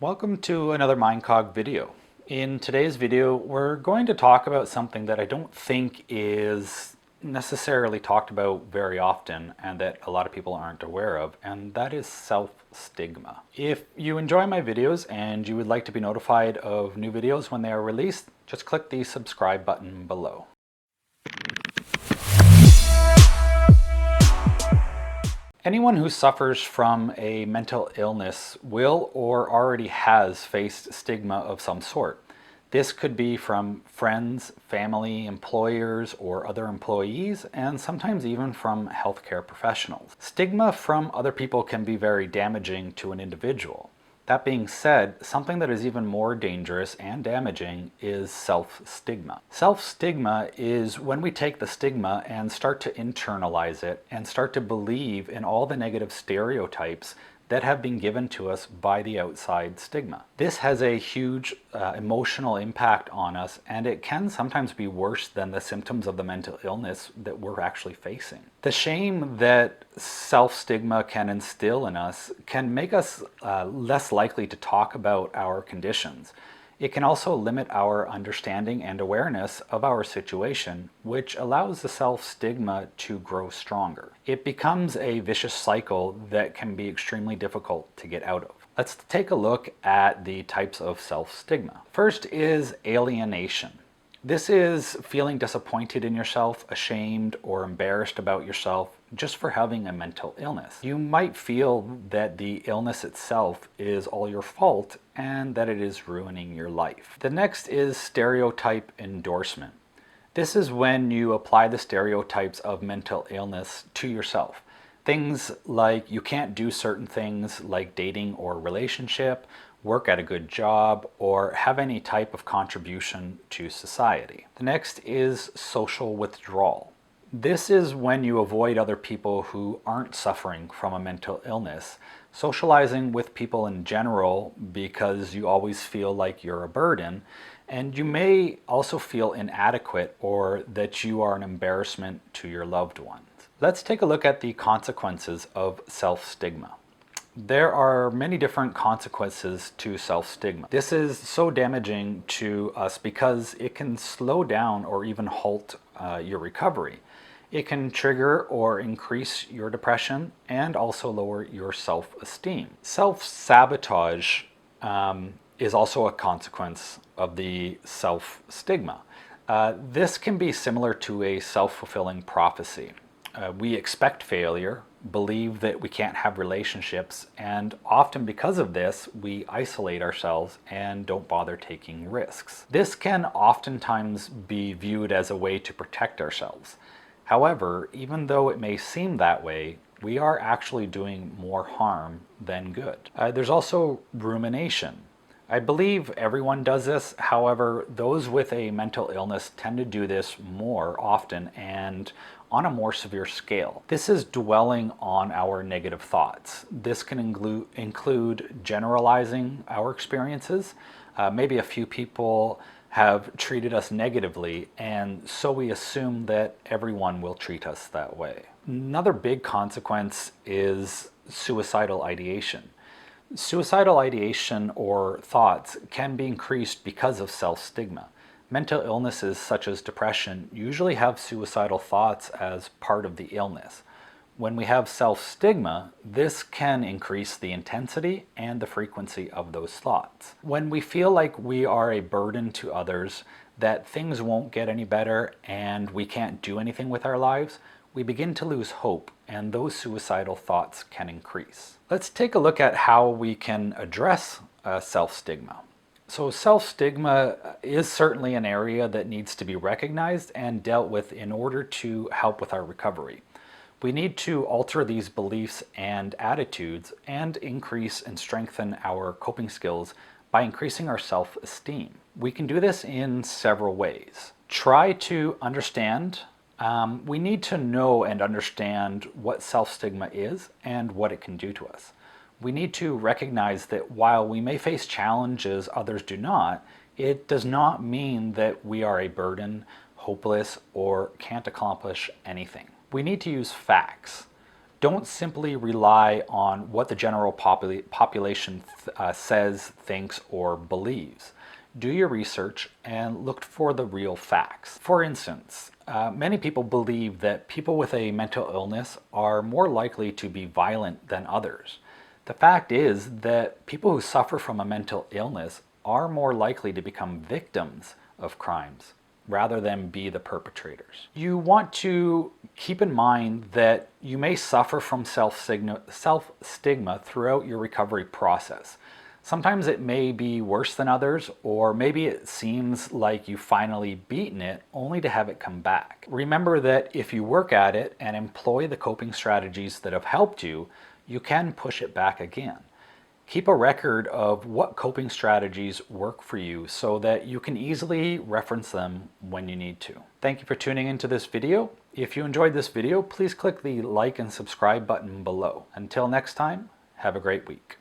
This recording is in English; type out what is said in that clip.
Welcome to another MindCog video. In today's video, we're going to talk about something that I don't think is necessarily talked about very often and that a lot of people aren't aware of, and that is self-stigma. If you enjoy my videos and you would like to be notified of new videos when they are released, just click the subscribe button below. Anyone who suffers from a mental illness will or already has faced stigma of some sort. This could be from friends, family, employers, or other employees, and sometimes even from healthcare professionals. Stigma from other people can be very damaging to an individual. That being said, something that is even more dangerous and damaging is self-stigma. Self-stigma is when we take the stigma and start to internalize it and start to believe in all the negative stereotypes that have been given to us by the outside stigma. This has a huge emotional impact on us, and it can sometimes be worse than the symptoms of the mental illness that we're actually facing. The shame that self-stigma can instill in us can make us less likely to talk about our conditions. It can also limit our understanding and awareness of our situation, which allows the self-stigma to grow stronger. It becomes a vicious cycle that can be extremely difficult to get out of. Let's take a look at the types of self-stigma. First is alienation. This is feeling disappointed in yourself, ashamed, or embarrassed about yourself just for having a mental illness. You might feel that the illness itself is all your fault and that it is ruining your life. The next is stereotype endorsement. This is when you apply the stereotypes of mental illness to yourself. Things like you can't do certain things like dating or relationship, work at a good job, or have any type of contribution to society. The next is social withdrawal. This is when you avoid other people who aren't suffering from a mental illness, socializing with people in general because you always feel like you're a burden, and you may also feel inadequate or that you are an embarrassment to your loved ones. Let's take a look at the consequences of self-stigma. There are many different consequences to self-stigma. This is so damaging to us because it can slow down or even halt your recovery. It can trigger or increase your depression and also lower your self-esteem. Self-sabotage is also a consequence of the self-stigma. This can be similar to a self-fulfilling prophecy. We expect failure, believe that we can't have relationships, and often because of this, we isolate ourselves and don't bother taking risks. This can oftentimes be viewed as a way to protect ourselves. However, even though it may seem that way, we are actually doing more harm than good. There's also rumination. I believe everyone does this. However, those with a mental illness tend to do this more often and on a more severe scale. This is dwelling on our negative thoughts. This can include generalizing our experiences. Maybe a few people have treated us negatively, and so we assume that everyone will treat us that way. Another big consequence is suicidal ideation. Suicidal ideation or thoughts can be increased because of self-stigma. Mental illnesses such as depression usually have suicidal thoughts as part of the illness. When we have self-stigma, this can increase the intensity and the frequency of those thoughts. When we feel like we are a burden to others, that things won't get any better and we can't do anything with our lives, we begin to lose hope, and those suicidal thoughts can increase. Let's take a look at how we can address self-stigma. So self-stigma is certainly an area that needs to be recognized and dealt with in order to help with our recovery. We need to alter these beliefs and attitudes and increase and strengthen our coping skills by increasing our self-esteem. We can do this in several ways. Try to understand. We need to know and understand what self-stigma is and what it can do to us. We need to recognize that while we may face challenges others do not, it does not mean that we are a burden, hopeless, or can't accomplish anything. We need to use facts. Don't simply rely on what the general population says, thinks, or believes. Do your research and look for the real facts. For instance, many people believe that people with a mental illness are more likely to be violent than others. The fact is that people who suffer from a mental illness are more likely to become victims of crimes rather than be the perpetrators. You want to keep in mind that you may suffer from self-stigma throughout your recovery process. Sometimes it may be worse than others, or maybe it seems like you've finally beaten it only to have it come back. Remember that if you work at it and employ the coping strategies that have helped you, you can push it back again. Keep a record of what coping strategies work for you so that you can easily reference them when you need to. Thank you for tuning into this video. If you enjoyed this video, please click the like and subscribe button below. Until next time, have a great week.